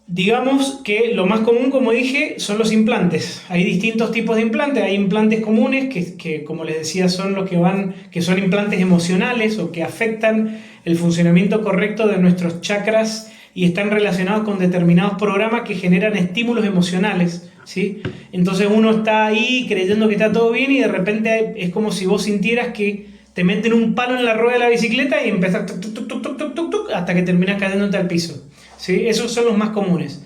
Digamos que lo más común, como dije, son los implantes. Hay distintos tipos de implantes. Hay implantes comunes como les decía, son los que son implantes emocionales o que afectan el funcionamiento correcto de nuestros chakras y están relacionados con determinados programas que generan estímulos emocionales, ¿sí? Entonces uno está ahí creyendo que está todo bien y de repente es como si vos sintieras que te meten un palo en la rueda de la bicicleta y empezás tuc, tuc, tuc, tuc, tuc, tuc, tuc, tuc, hasta que terminas cayéndote al piso. ¿Sí? Esos son los más comunes.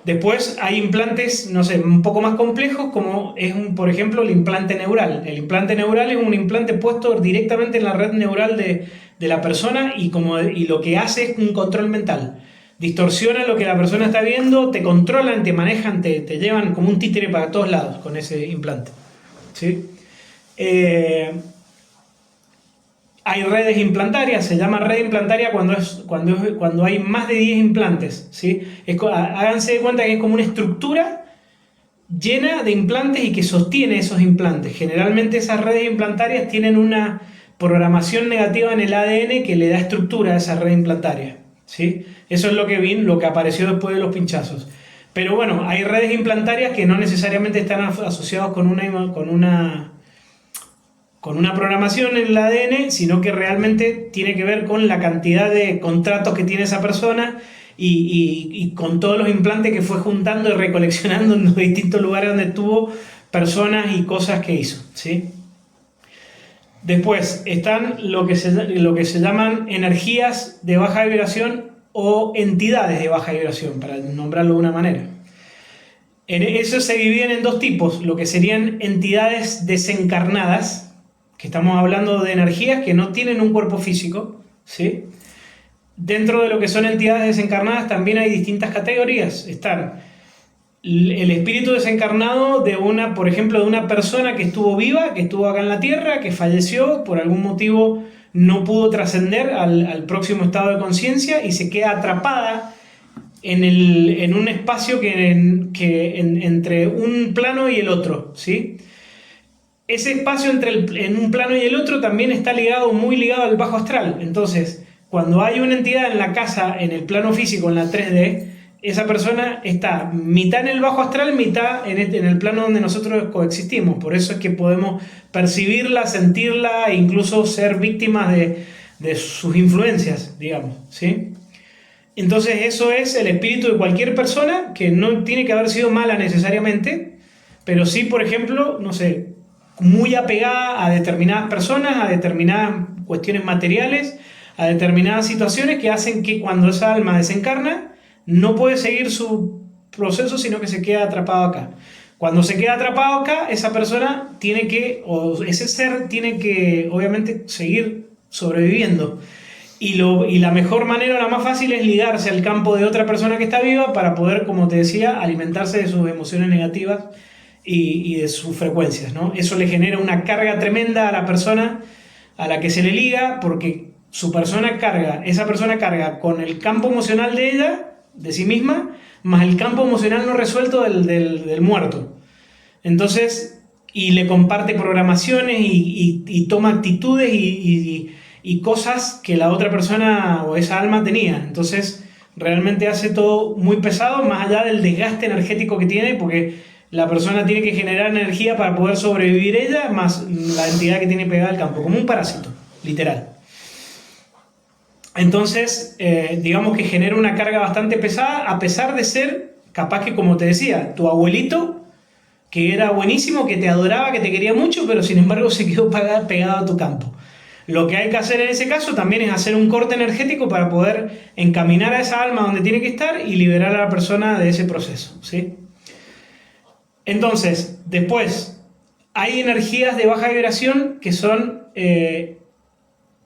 Después hay implantes, no sé, un poco más complejos, como es, por ejemplo, el implante neural. El implante neural es un implante puesto directamente en la red neural de la persona y lo que hace es un control mental. Distorsiona lo que la persona está viendo, te controlan, te manejan, te llevan como un títere para todos lados con ese implante. ¿Sí? Hay redes implantarias, se llama red implantaria cuando hay más de 10 implantes, ¿sí? Háganse de cuenta que es como una estructura llena de implantes y que sostiene esos implantes. Generalmente esas redes implantarias tienen una programación negativa en el ADN que le da estructura a esa red implantaria, ¿sí? Eso es lo que apareció después de los pinchazos. Pero bueno, hay redes implantarias que no necesariamente están asociadas con una programación en el ADN, sino que realmente tiene que ver con la cantidad de contratos que tiene esa persona y con todos los implantes que fue juntando y recoleccionando en los distintos lugares donde tuvo personas y cosas que hizo, ¿sí? Después están lo que se llaman energías de baja vibración o entidades de baja vibración, para nombrarlo de una manera. Eso se dividen en dos tipos, lo que serían entidades desencarnadas, que estamos hablando de energías que no tienen un cuerpo físico, ¿sí? Dentro de lo que son entidades desencarnadas también hay distintas categorías. Están el espíritu desencarnado por ejemplo, de una persona que estuvo viva, que estuvo acá en la Tierra, que falleció, por algún motivo no pudo trascender al próximo estado de conciencia y se queda atrapada en un espacio entre un plano y el otro, ¿sí? Ese espacio en un plano y el otro también está muy ligado al bajo astral. Entonces, cuando hay una entidad en la casa, en el plano físico, en la 3D, esa persona está mitad en el bajo astral, mitad en el plano donde nosotros coexistimos. Por eso es que podemos percibirla, sentirla e incluso ser víctimas de sus influencias, digamos, ¿sí? Entonces eso es el espíritu de cualquier persona, que no tiene que haber sido mala necesariamente, pero sí, por ejemplo, no sé, muy apegada a determinadas personas, a determinadas cuestiones materiales, a determinadas situaciones que hacen que cuando esa alma desencarna no puede seguir su proceso, sino que se queda atrapado acá. Cuando se queda atrapado acá, esa persona o ese ser tiene que, obviamente, seguir sobreviviendo. Y la mejor manera, la más fácil, es ligarse al campo de otra persona que está viva para poder, como te decía, alimentarse de sus emociones negativas y de sus frecuencias, ¿no? Eso le genera una carga tremenda a la persona a la que se le liga, porque esa persona carga con el campo emocional de ella, de sí misma, más el campo emocional no resuelto del muerto. Entonces, y le comparte programaciones y toma actitudes y cosas que la otra persona o esa alma tenía. Entonces, realmente hace todo muy pesado, más allá del desgaste energético que tiene, porque la persona tiene que generar energía para poder sobrevivir ella, más la entidad que tiene pegada al campo, como un parásito, literal. Entonces, digamos que genera una carga bastante pesada, a pesar de ser, capaz que, como te decía, tu abuelito, que era buenísimo, que te adoraba, que te quería mucho, pero sin embargo se quedó pegado a tu campo. Lo que hay que hacer en ese caso también es hacer un corte energético para poder encaminar a esa alma donde tiene que estar y liberar a la persona de ese proceso, ¿sí? Entonces, después, hay energías de baja vibración que son,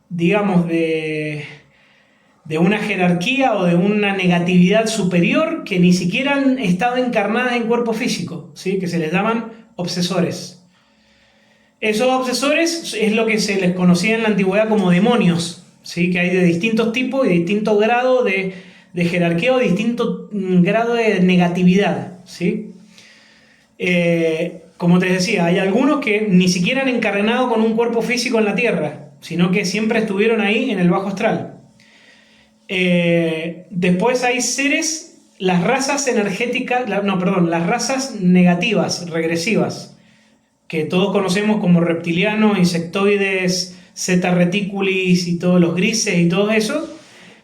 digamos, de una jerarquía o de una negatividad superior que ni siquiera han estado encarnadas en cuerpo físico, ¿sí? Que se les llaman obsesores. Esos obsesores es lo que se les conocía en la antigüedad como demonios, ¿sí? Que hay de distintos tipos y de distinto grado de jerarquía o distinto grado de negatividad, ¿sí? Como te decía, hay algunos que ni siquiera han encarnado con un cuerpo físico en la Tierra, sino que siempre estuvieron ahí en el bajo astral. Después hay seres las razas energéticas, las razas negativas, regresivas, que todos conocemos como reptilianos, insectoides, zeta reticulis y todos los grises y todo eso,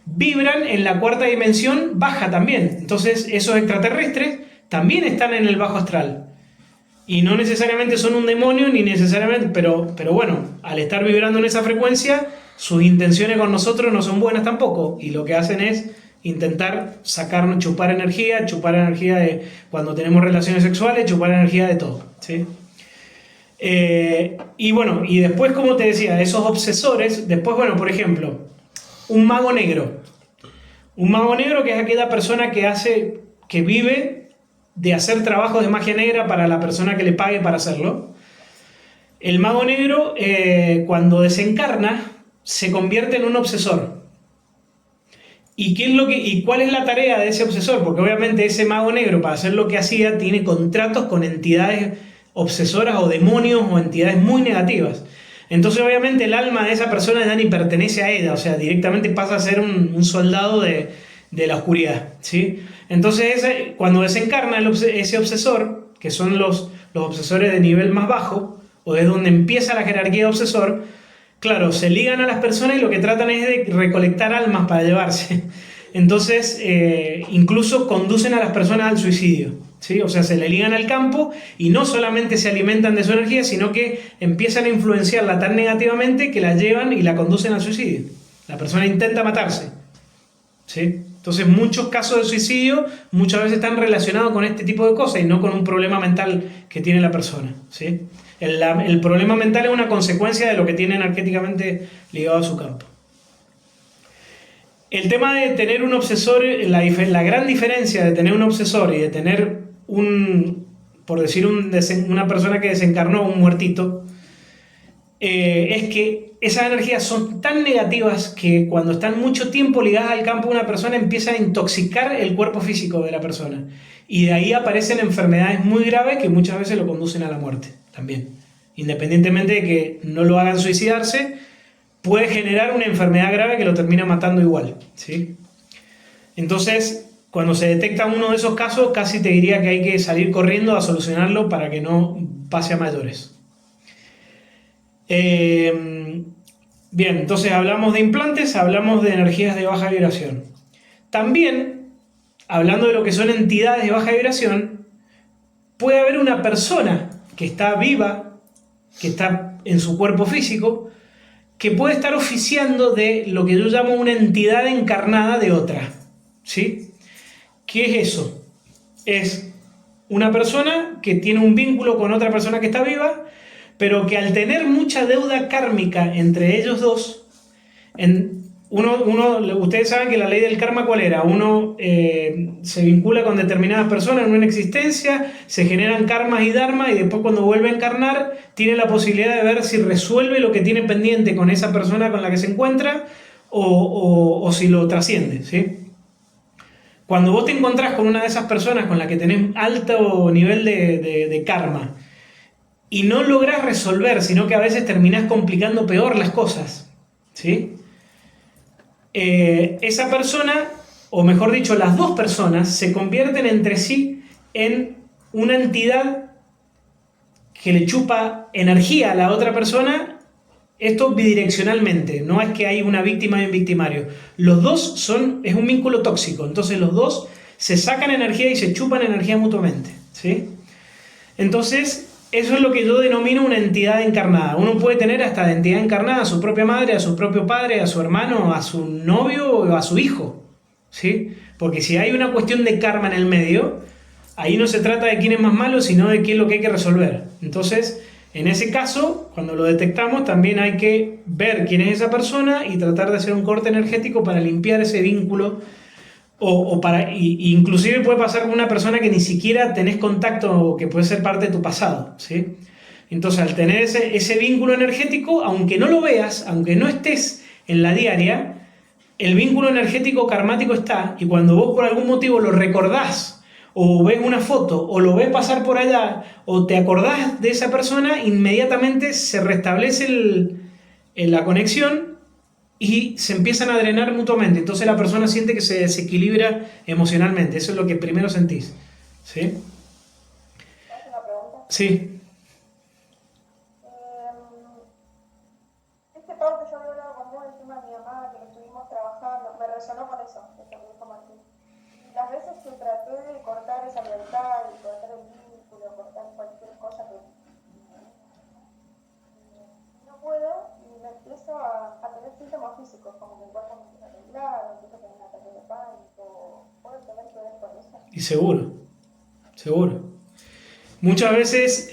vibran en la cuarta dimensión baja también. Entonces esos extraterrestres también están en el bajo astral. Y no necesariamente son un demonio, ni necesariamente, pero bueno, al estar vibrando en esa frecuencia, sus intenciones con nosotros no son buenas tampoco. Y lo que hacen es intentar sacarnos, chupar energía de cuando tenemos relaciones sexuales, chupar energía de todo, ¿sí? Y bueno, y después, como te decía, esos obsesores, después, bueno, por ejemplo, un mago negro. Un mago negro, que es aquella persona que vive de hacer trabajos de magia negra para la persona que le pague para hacerlo. El mago negro, cuando desencarna, se convierte en un obsesor. ¿Y cuál es la tarea de ese obsesor? Porque obviamente ese mago negro, para hacer lo que hacía, tiene contratos con entidades obsesoras o demonios o entidades muy negativas. Entonces obviamente el alma de esa persona ya ni pertenece a ella, o sea, directamente pasa a ser un soldado de la oscuridad, ¿sí? Entonces cuando desencarna ese obsesor, que son los obsesores de nivel más bajo, o es donde empieza la jerarquía de obsesor, claro, se ligan a las personas y lo que tratan es de recolectar almas para llevarse. Entonces, incluso conducen a las personas al suicidio, ¿sí? O sea, se le ligan al campo y no solamente se alimentan de su energía, sino que empiezan a influenciarla tan negativamente que la llevan y la conducen al suicidio. La persona intenta matarse, ¿sí? Entonces, muchos casos de suicidio muchas veces están relacionados con este tipo de cosas y no con un problema mental que tiene la persona, ¿sí? El problema mental es una consecuencia de lo que tiene energéticamente ligado a su campo. El tema de tener un obsesor, la gran diferencia de tener un obsesor y de tener por decir una persona que desencarnó, un muertito, es que esas energías son tan negativas que cuando están mucho tiempo ligadas al campo de una persona empiezan a intoxicar el cuerpo físico de la persona. Y de ahí aparecen enfermedades muy graves que muchas veces lo conducen a la muerte también. Independientemente de que no lo hagan suicidarse, puede generar una enfermedad grave que lo termina matando igual, ¿sí? Entonces, cuando se detecta uno de esos casos, casi te diría que hay que salir corriendo a solucionarlo para que no pase a mayores. Bien, entonces hablamos de implantes, hablamos de energías de baja vibración. También, hablando de lo que son entidades de baja vibración, puede haber una persona que está viva, que está en su cuerpo físico, que puede estar oficiando de lo que yo llamo una entidad encarnada de otra, ¿sí? ¿Qué es eso? Es una persona que tiene un vínculo con otra persona que está viva, pero que al tener mucha deuda kármica entre ellos dos, ustedes saben que la ley del karma, ¿cuál era? Uno se vincula con determinadas personas en una existencia, se generan karmas y dharmas, y después cuando vuelve a encarnar tiene la posibilidad de ver si resuelve lo que tiene pendiente con esa persona con la que se encuentra o si lo trasciende, ¿sí? Cuando vos te encontrás con una de esas personas con la que tenés alto nivel de karma y no lográs resolver, sino que a veces terminás complicando peor las cosas, ¿sí? Esa persona, o mejor dicho, las dos personas se convierten entre sí en una entidad que le chupa energía a la otra persona, esto bidireccionalmente, no es que hay una víctima y un victimario. Los dos es un vínculo tóxico, entonces los dos se sacan energía y se chupan energía mutuamente, ¿sí? Entonces, eso es lo que yo denomino una entidad encarnada. Uno puede tener hasta de entidad encarnada a su propia madre, a su propio padre, a su hermano, a su novio o a su hijo, ¿sí? Porque si hay una cuestión de karma en el medio, ahí no se trata de quién es más malo, sino de qué es lo que hay que resolver. Entonces, en ese caso, cuando lo detectamos, también hay que ver quién es esa persona y tratar de hacer un corte energético para limpiar ese vínculo. Inclusive puede pasar con una persona que ni siquiera tenés contacto o que puede ser parte de tu pasado, ¿sí? Entonces, al tener ese vínculo energético, aunque no lo veas, aunque no estés en la diaria, el vínculo energético karmático está, y cuando vos por algún motivo lo recordás, o ves una foto, o lo ves pasar por allá, o te acordás de esa persona, inmediatamente se restablece la conexión y se empiezan a drenar mutuamente. Entonces la persona siente que se desequilibra emocionalmente. Eso es lo que primero sentís. ¿Sí? ¿Haces una pregunta? Sí. Este Pablo que yo había hablado con vos, el tema de mi mamá, que lo estuvimos trabajando, me resonó con eso, que me dijo Martín. Y las veces que traté de cortar esa lealtad, y cortar el vínculo, cortar cualquier cosa que no puedo, y me empiezo a tener síntomas físicos, como que el cuerpo me empieza a temblar, empiezo a tener un ataque de pánico. ¿Puedo tener que ver con eso? Y seguro. Seguro. Muchas veces,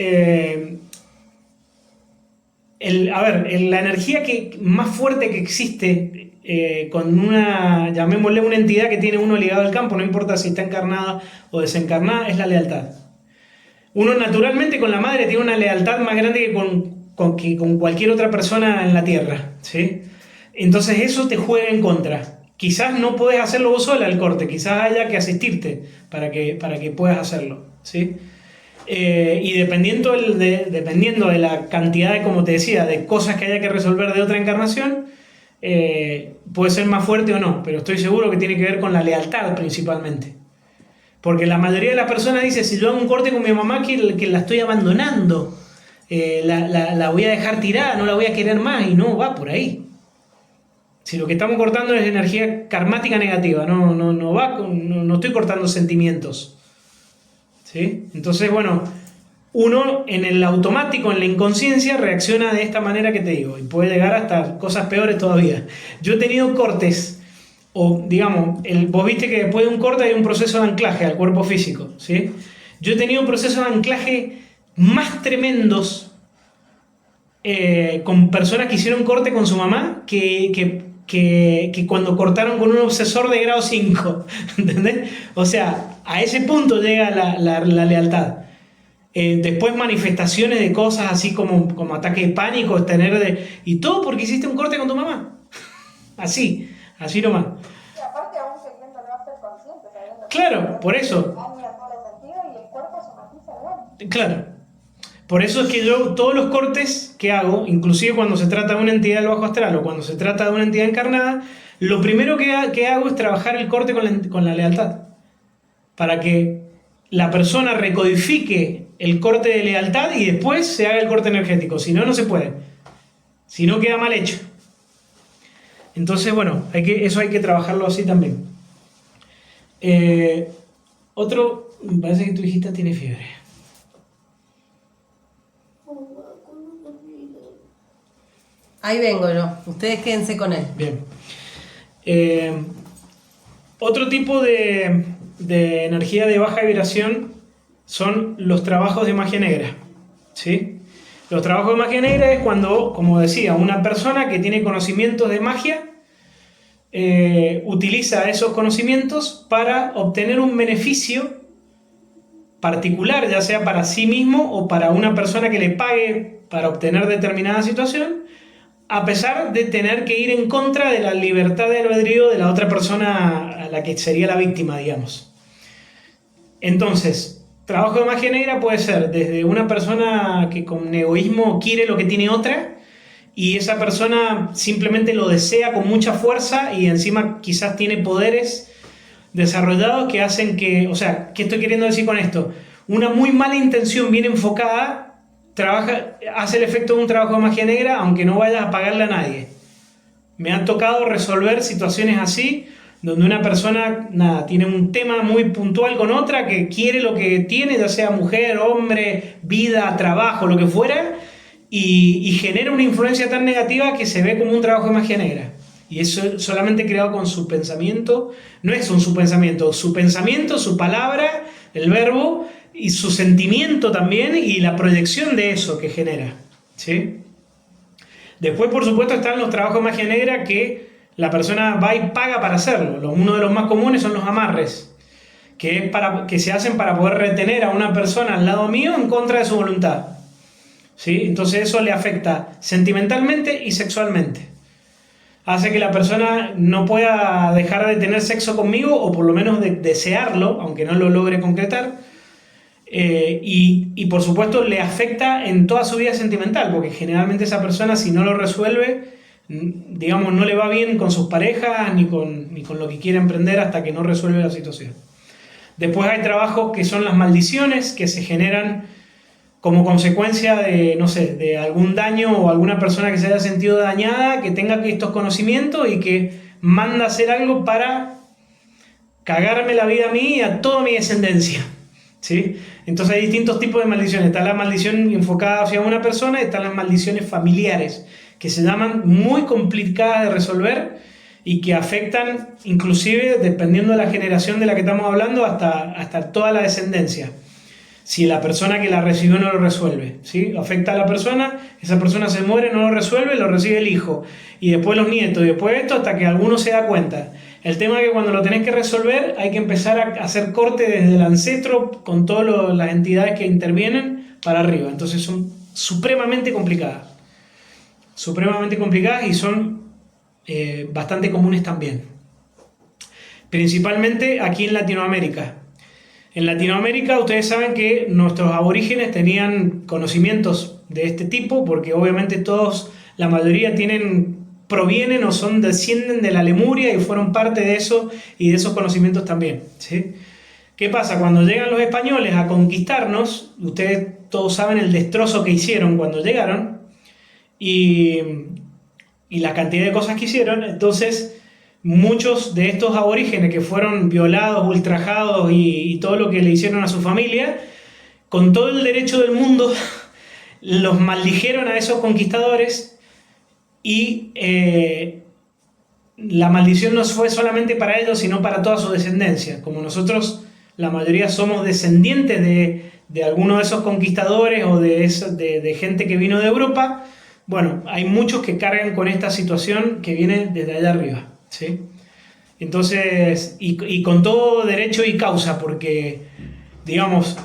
la energía más fuerte que existe con una, llamémosle una entidad que tiene uno ligado al campo, no importa si está encarnada o desencarnada, es la lealtad. Uno naturalmente con la madre tiene una lealtad más grande que con cualquier otra persona en la tierra, ¿sí? Entonces eso te juega en contra. Quizás no puedes hacerlo vos sola el corte, quizás haya que asistirte para que puedas hacerlo, ¿sí? Y dependiendo de la cantidad de, como te decía, de cosas que haya que resolver de otra encarnación, puede ser más fuerte o no, pero estoy seguro que tiene que ver con la lealtad principalmente. Porque la mayoría de las personas dice, si yo hago un corte con mi mamá, que la estoy abandonando, la voy a dejar tirada, no la voy a querer más, y no va por ahí. Si lo que estamos cortando es energía karmática negativa, no estoy cortando sentimientos. ¿Sí? Entonces, bueno, uno en el automático, en la inconsciencia, reacciona de esta manera que te digo, y puede llegar hasta cosas peores todavía. Yo he tenido cortes, o digamos, vos viste que después de un corte hay un proceso de anclaje al cuerpo físico, ¿sí? Yo he tenido procesos de anclaje más tremendos con personas que hicieron corte con su mamá que cuando cortaron con un obsesor de grado 5, ¿entendés? O sea, a ese punto llega la lealtad. Después manifestaciones de cosas así como ataque de pánico, y todo porque hiciste un corte con tu mamá. Así nomás. Y aparte aún queriendo no ser consciente, sabiendo que Claro, por eso. daña todo el sentido y el cuerpo somatiza igual. Claro. Por eso es que yo, todos los cortes que hago, inclusive cuando se trata de una entidad del bajo astral o cuando se trata de una entidad encarnada, lo primero que hago es trabajar el corte con la lealtad. Para que la persona recodifique el corte de lealtad y después se haga el corte energético. Si no, no se puede. Si no, queda mal hecho. Entonces, bueno, eso hay que trabajarlo así también. Otro, me parece que tu hijita tiene fiebre. Ahí vengo yo, ustedes quédense con él. Bien. Otro tipo de energía de baja vibración son los trabajos de magia negra, ¿sí? Los trabajos de magia negra es cuando, como decía, una persona que tiene conocimientos de magia utiliza esos conocimientos para obtener un beneficio particular, ya sea para sí mismo o para una persona que le pague para obtener determinada situación, a pesar de tener que ir en contra de la libertad de albedrío de la otra persona a la que sería la víctima, digamos. Entonces, trabajo de magia negra puede ser desde una persona que con egoísmo quiere lo que tiene otra y esa persona simplemente lo desea con mucha fuerza y encima quizás tiene poderes desarrollados que hacen que, o sea, ¿qué estoy queriendo decir con esto? Una muy mala intención bien enfocada hace el efecto de un trabajo de magia negra aunque no vayas a pagarle a nadie. Me ha tocado resolver situaciones así donde una persona tiene un tema muy puntual con otra que quiere lo que tiene, ya sea mujer, hombre, vida, trabajo, lo que fuera, y genera una influencia tan negativa que se ve como un trabajo de magia negra. Y eso solamente creado con su pensamiento, no es su pensamiento, su palabra, el verbo, y su sentimiento también, y la proyección de eso que genera, ¿sí? Después, por supuesto, están los trabajos de magia negra que la persona va y paga para hacerlo. Uno de los más comunes son los amarres, que se hacen para poder retener a una persona al lado mío en contra de su voluntad, ¿sí? Entonces eso le afecta sentimentalmente y sexualmente. Hace que la persona no pueda dejar de tener sexo conmigo o por lo menos de desearlo, aunque no lo logre concretar. Y por supuesto le afecta en toda su vida sentimental, porque generalmente esa persona, si no lo resuelve, digamos, no le va bien con sus parejas ni con lo que quiere emprender hasta que no resuelve la situación. Después hay trabajos que son las maldiciones que se generan como consecuencia de, no sé, de algún daño o alguna persona que se haya sentido dañada, que tenga estos conocimientos y que manda a hacer algo para cagarme la vida a mí y a toda mi descendencia, ¿sí? Entonces hay distintos tipos de maldiciones. Está la maldición enfocada hacia una persona y están las maldiciones familiares, que se llaman muy complicadas de resolver y que afectan, inclusive, dependiendo de la generación de la que estamos hablando, hasta toda la descendencia. Si la persona que la recibió no lo resuelve, ¿sí? Afecta a la persona, esa persona se muere, no lo resuelve, lo recibe el hijo, y después los nietos, y después esto, hasta que alguno se da cuenta. El tema es que cuando lo tenés que resolver, hay que empezar a hacer corte desde el ancestro con todas las entidades que intervienen para arriba. Entonces son supremamente complicadas y son bastante comunes también. Principalmente aquí en Latinoamérica. En Latinoamérica ustedes saben que nuestros aborígenes tenían conocimientos de este tipo, porque obviamente todos, la mayoría provienen o descienden de la Lemuria y fueron parte de eso y de esos conocimientos también, ¿sí? ¿Qué pasa? Cuando llegan los españoles a conquistarnos, ustedes todos saben el destrozo que hicieron cuando llegaron y la cantidad de cosas que hicieron. Entonces muchos de estos aborígenes que fueron violados, ultrajados y todo lo que le hicieron a su familia, con todo el derecho del mundo, los maldijeron a esos conquistadores y la maldición no fue solamente para ellos, sino para toda su descendencia. Como nosotros, la mayoría somos descendientes de alguno de esos conquistadores o de gente que vino de Europa, bueno, hay muchos que cargan con esta situación que viene desde allá arriba, ¿sí? Entonces, y con todo derecho y causa, porque, digamos,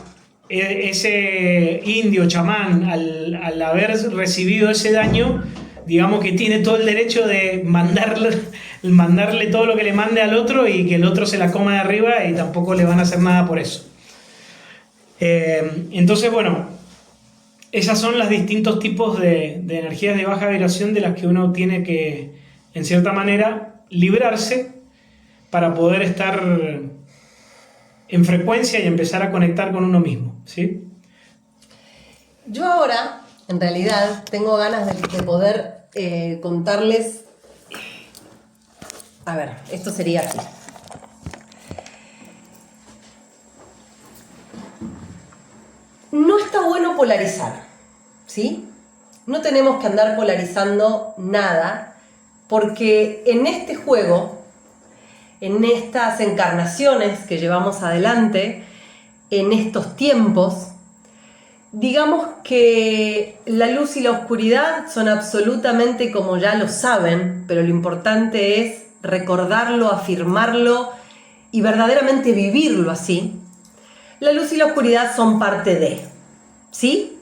ese indio chamán, al haber recibido ese daño, digamos que tiene todo el derecho de mandarle todo lo que le mande al otro y que el otro se la coma de arriba y tampoco le van a hacer nada por eso. Entonces, bueno, esas son los distintos tipos de energías de baja vibración de las que uno tiene que, en cierta manera, librarse para poder estar en frecuencia y empezar a conectar con uno mismo, ¿sí? Yo ahora, en realidad, tengo ganas de poder contarles... A ver, esto sería así. No está bueno polarizar, ¿sí? No tenemos que andar polarizando nada, porque en este juego, en estas encarnaciones que llevamos adelante, en estos tiempos, digamos que la luz y la oscuridad son absolutamente como ya lo saben, pero lo importante es recordarlo, afirmarlo y verdaderamente vivirlo así. La luz y la oscuridad son parte de, ¿sí?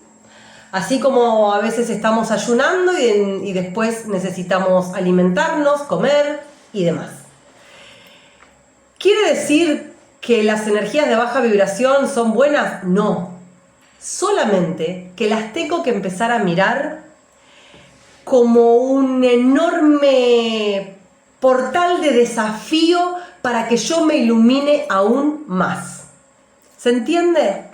Así como a veces estamos ayunando y después necesitamos alimentarnos, comer y demás. ¿Quiere decir que las energías de baja vibración son buenas? No. Solamente que las tengo que empezar a mirar como un enorme portal de desafío para que yo me ilumine aún más. ¿Se entiende?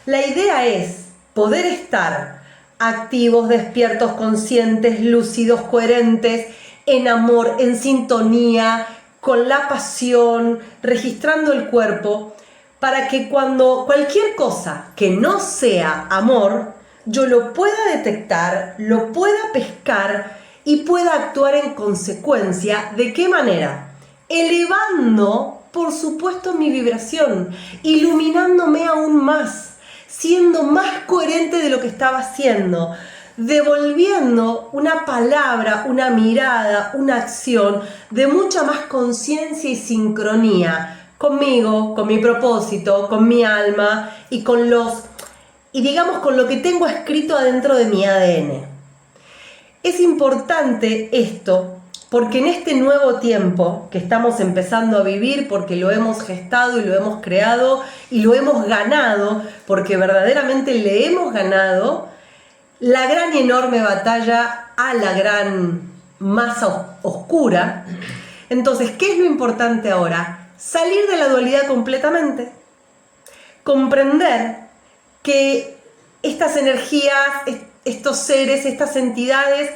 La idea es poder estar activos, despiertos, conscientes, lúcidos, coherentes, en amor, en sintonía, con la pasión, registrando el cuerpo, para que cuando cualquier cosa que no sea amor, yo lo pueda detectar, lo pueda pescar y pueda actuar en consecuencia. ¿De qué manera? Elevando, por supuesto, mi vibración, iluminándome aún más, siendo más coherente de lo que estaba haciendo, devolviendo una palabra, una mirada, una acción de mucha más conciencia y sincronía conmigo, con mi propósito, con mi alma y con con lo que tengo escrito adentro de mi ADN. Es importante esto porque en este nuevo tiempo que estamos empezando a vivir, porque lo hemos gestado y lo hemos creado y lo hemos ganado, porque verdaderamente le hemos ganado la gran y enorme batalla a la gran más oscura. Entonces, ¿qué es lo importante ahora? Salir de la dualidad completamente. Comprender que estas energías, estos seres, estas entidades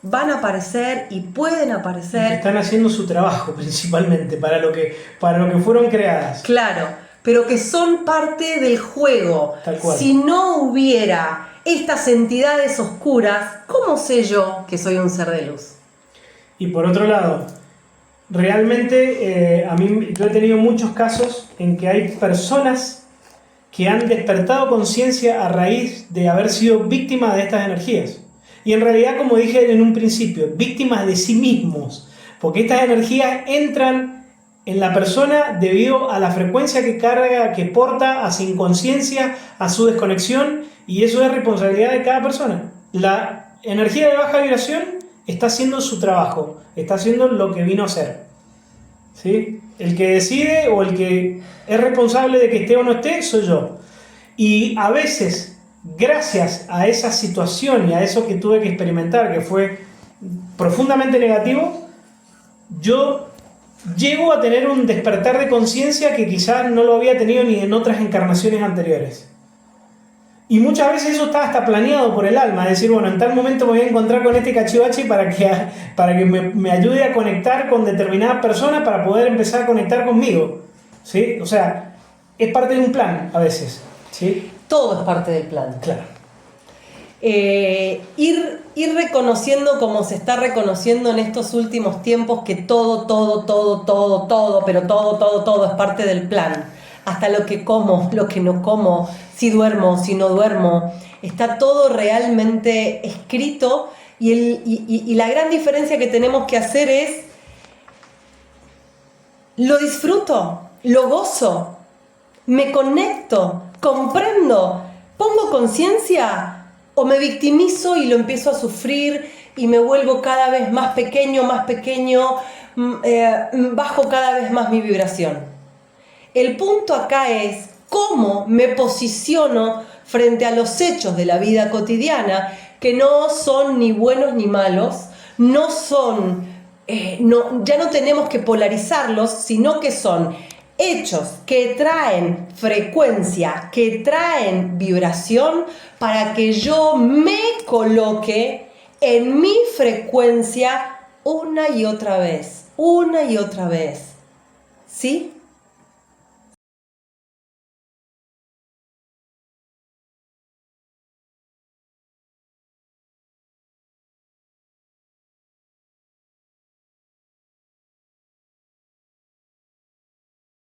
van a aparecer y pueden Y aparecer. que están haciendo su trabajo principalmente para lo que fueron creadas. Claro, pero que son parte del juego. Tal cual. Si no hubiera estas entidades oscuras, ¿cómo sé yo que soy un ser de luz? Y por otro lado, realmente yo he tenido muchos casos en que hay personas que han despertado conciencia a raíz de haber sido víctimas de estas energías. Y en realidad, como dije en un principio, víctimas de sí mismos, porque estas energías entran en la persona debido a la frecuencia que carga, que porta, a su inconsciencia, a su desconexión, y eso es responsabilidad de cada persona. La energía de baja vibración está haciendo su trabajo, está haciendo lo que vino a hacer, ¿sí? El que decide o el que es responsable de que esté o no esté, soy yo. Y a veces, gracias a esa situación y a eso que tuve que experimentar, que fue profundamente negativo, yo llego a tener un despertar de conciencia que quizás no lo había tenido ni en otras encarnaciones anteriores. Y muchas veces eso está hasta planeado por el alma, es decir, bueno, en tal momento me voy a encontrar con este cachivache para que me ayude a conectar con determinadas personas para poder empezar a conectar conmigo, ¿sí? O sea, es parte de un plan a veces, ¿sí? Todo es parte del plan. Claro. Ir reconociendo como se está reconociendo en estos últimos tiempos que todo es parte del plan. Hasta lo que como, lo que no como, si duermo, si no duermo. Está todo realmente escrito y la gran diferencia que tenemos que hacer es lo disfruto, lo gozo, me conecto, comprendo, pongo conciencia o me victimizo y lo empiezo a sufrir y me vuelvo cada vez más pequeño, bajo cada vez más mi vibración. El punto acá es cómo me posiciono frente a los hechos de la vida cotidiana, que no son ni buenos ni malos, no son, ya no tenemos que polarizarlos, sino que son hechos que traen frecuencia, que traen vibración, para que yo me coloque en mi frecuencia una y otra vez, ¿sí?